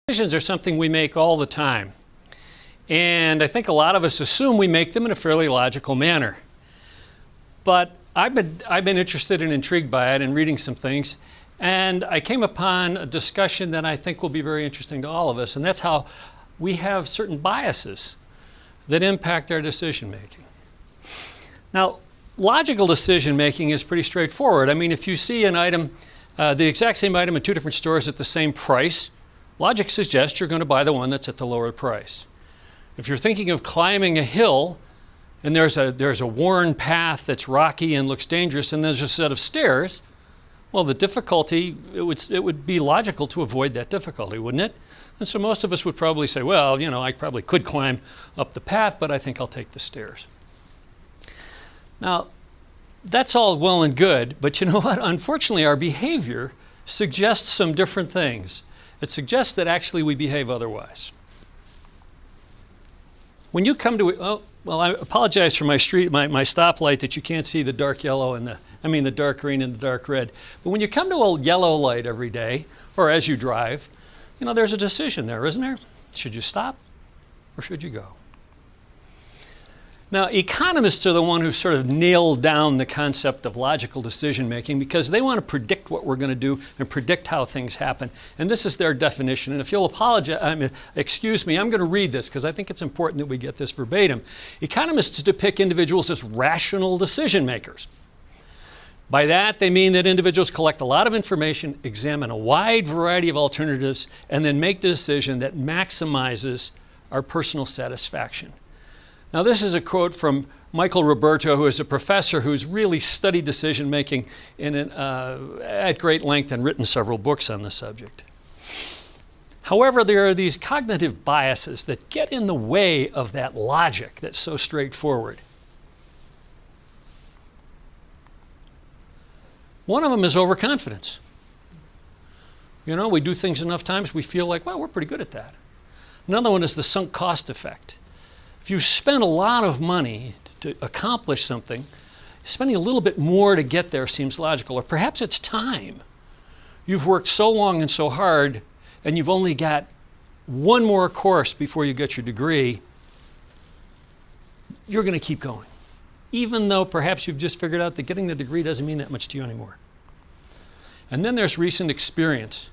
Decisions are something we make all the time. And I think a lot of us assume we make them in a fairly logical manner. But I've been interested and intrigued by it and reading some things. And I came upon a discussion that I think will be very interesting to all of us. And that's how we have certain biases that impact our decision making. Now, logical decision making is pretty straightforward. I mean, if you see an item, the exact same item in two different stores at the same price, logic suggests you're going to buy the one that's at the lower price. If you're thinking of climbing a hill and there's a worn path that's rocky and looks dangerous and there's a set of stairs, well, the difficulty, it would be logical to avoid that difficulty, wouldn't it? And so most of us would probably say, well, you know, I probably could climb up the path, but I think I'll take the stairs. Now, that's all well and good, but you know what? Unfortunately, our behavior suggests some different things. It suggests that actually we behave otherwise. When you come to, oh, well, I apologize for my stoplight that you can't see the dark yellow and the dark green and the dark red. But when you come to a yellow light every day, or as you drive, you know, there's a decision there, isn't there? Should you stop or should you go? Now, economists are the one who sort of nailed down the concept of logical decision making because they want to predict what we're going to do and predict how things happen. And this is their definition. And if you'll excuse me, I'm going to read this because I think it's important that we get this verbatim. Economists depict individuals as rational decision makers. By that, they mean that individuals collect a lot of information, examine a wide variety of alternatives, and then make the decision that maximizes our personal satisfaction. Now, this is a quote from Michael Roberto, who is a professor who's really studied decision-making at great length and written several books on the subject. However, there are these cognitive biases that get in the way of that logic that's so straightforward. One of them is overconfidence. You know, we do things enough times, we feel like, well, we're pretty good at that. Another one is the sunk cost effect. If you spend a lot of money to accomplish something, spending a little bit more to get there seems logical. Or perhaps it's time. You've worked so long and so hard, and you've only got one more course before you get your degree. You're going to keep going, even though perhaps you've just figured out that getting the degree doesn't mean that much to you anymore. And then there's recent experience.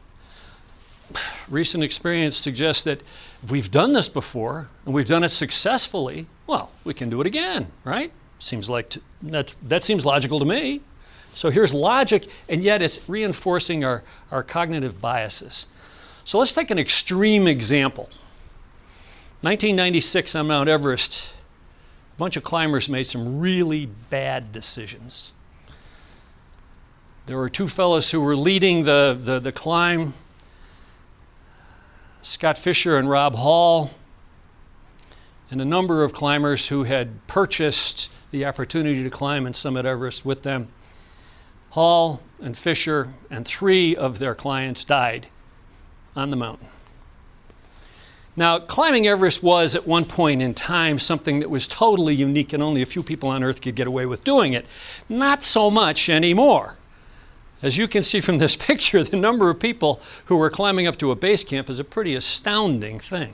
Recent experience suggests that if we've done this before and we've done it successfully, well, we can do it again, right? Seems like that seems logical to me. So here's logic, and yet it's reinforcing our cognitive biases. So let's take an extreme example. 1996 on Mount Everest, a bunch of climbers made some really bad decisions. There were two fellows who were leading the climb, Scott Fisher and Rob Hall, and a number of climbers who had purchased the opportunity to climb and summit Everest with them. Hall and Fisher and 3 of their clients died on the mountain. Now, climbing Everest was at one point in time something that was totally unique and only a few people on Earth could get away with doing it. Not so much anymore. As you can see from this picture, the number of people who were climbing up to a base camp is a pretty astounding thing.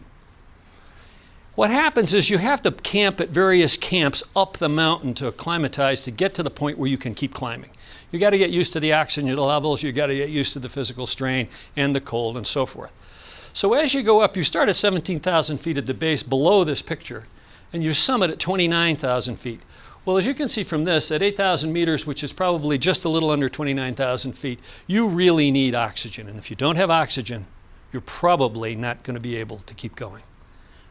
What happens is you have to camp at various camps up the mountain to acclimatize to get to the point where you can keep climbing. You got to get used to the oxygen levels, you got to get used to the physical strain and the cold and so forth. So as you go up, you start at 17,000 feet at the base below this picture, and you summit at 29,000 feet. Well, as you can see from this, at 8,000 meters, which is probably just a little under 29,000 feet, you really need oxygen. And if you don't have oxygen, you're probably not going to be able to keep going.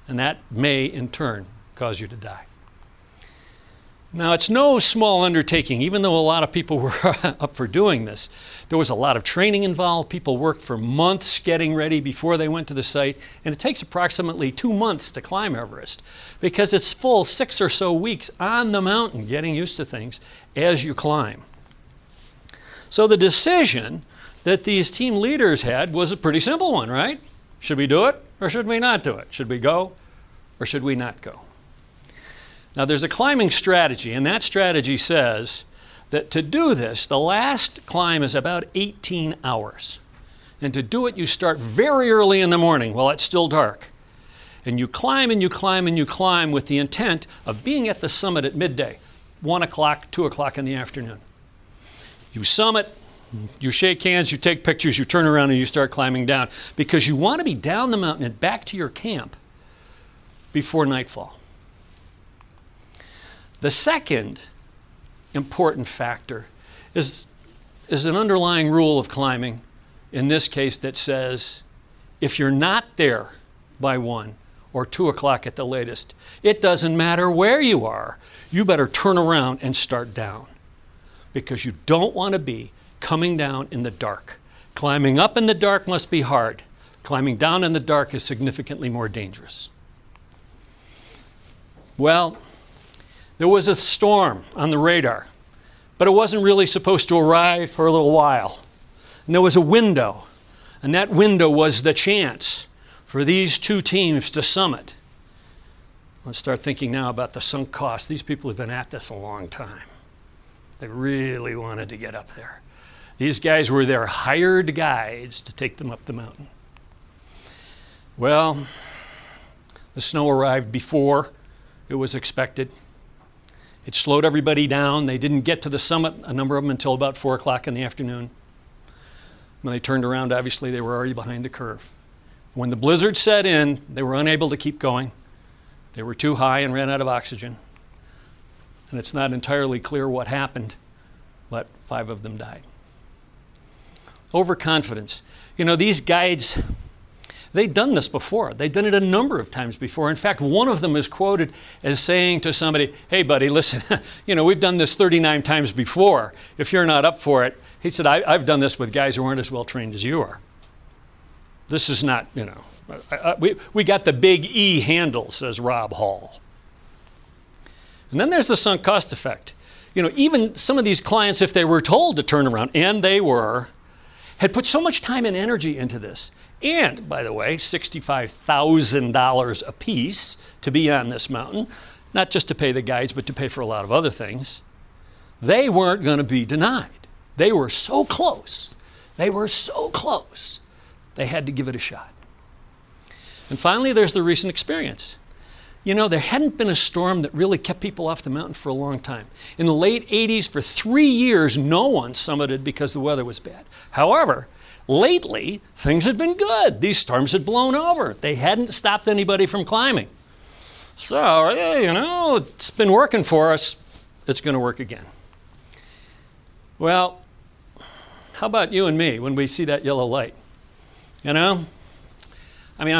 And that may, in turn, cause you to die. Now, it's no small undertaking, even though a lot of people were up for doing this. There was a lot of training involved. People worked for months getting ready before they went to the site. And it takes approximately 2 months to climb Everest because it's full 6 or so weeks on the mountain getting used to things as you climb. So the decision that these team leaders had was a pretty simple one, right? Should we do it or should we not do it? Should we go or should we not go? Now, there's a climbing strategy, and that strategy says that to do this, the last climb is about 18 hours. And to do it, you start very early in the morning while it's still dark. And you climb and you climb and you climb with the intent of being at the summit at midday, 1 o'clock, 2 o'clock in the afternoon. You summit, you shake hands, you take pictures, you turn around and you start climbing down because you want to be down the mountain and back to your camp before nightfall. The second important factor is an underlying rule of climbing, in this case, that says if you're not there by 1 or 2 o'clock at the latest, it doesn't matter where you are, you better turn around and start down because you don't want to be coming down in the dark. Climbing up in the dark must be hard. Climbing down in the dark is significantly more dangerous. Well, there was a storm on the radar, but it wasn't really supposed to arrive for a little while. And there was a window, and that window was the chance for these two teams to summit. Let's start thinking now about the sunk cost. These people have been at this a long time. They really wanted to get up there. These guys were their hired guides to take them up the mountain. Well, the snow arrived before it was expected. It slowed everybody down. They didn't get to the summit, a number of them, until about 4 o'clock in the afternoon. When they turned around, obviously, they were already behind the curve. When the blizzard set in, they were unable to keep going. They were too high and ran out of oxygen. And it's not entirely clear what happened, but 5 of them died. Overconfidence. You know, these guides, they'd done this before. They'd done it a number of times before. In fact, one of them is quoted as saying to somebody, "Hey, buddy, listen, we've done this 39 times before. If you're not up for it," he said, I've done this with guys who aren't as well trained as you are. This is not, we got the big E handle, says Rob Hall. And then there's the sunk cost effect. Even some of these clients, if they were told to turn around, and they were, had put so much time and energy into this. And, by the way, $65,000 a piece to be on this mountain, not just to pay the guides, but to pay for a lot of other things. They weren't going to be denied. They were so close. They were so close. They had to give it a shot. And finally, there's the recent experience. There hadn't been a storm that really kept people off the mountain for a long time. In the late 80s, for 3 years, no one summited because the weather was bad. However, lately, things had been good. These storms had blown over. They hadn't stopped anybody from climbing. So, it's been working for us. It's going to work again. Well, how about you and me when we see that yellow light? I'm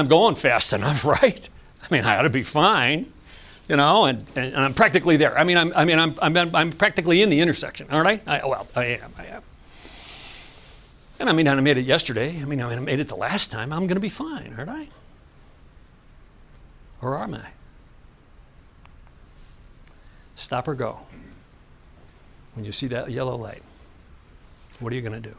going fast enough, right? I ought to be fine, and I'm practically there. I'm practically in the intersection, aren't I? I am. And I made it yesterday. I made it the last time. I'm going to be fine, aren't I? Or am I? Stop or go. When you see that yellow light, what are you going to do?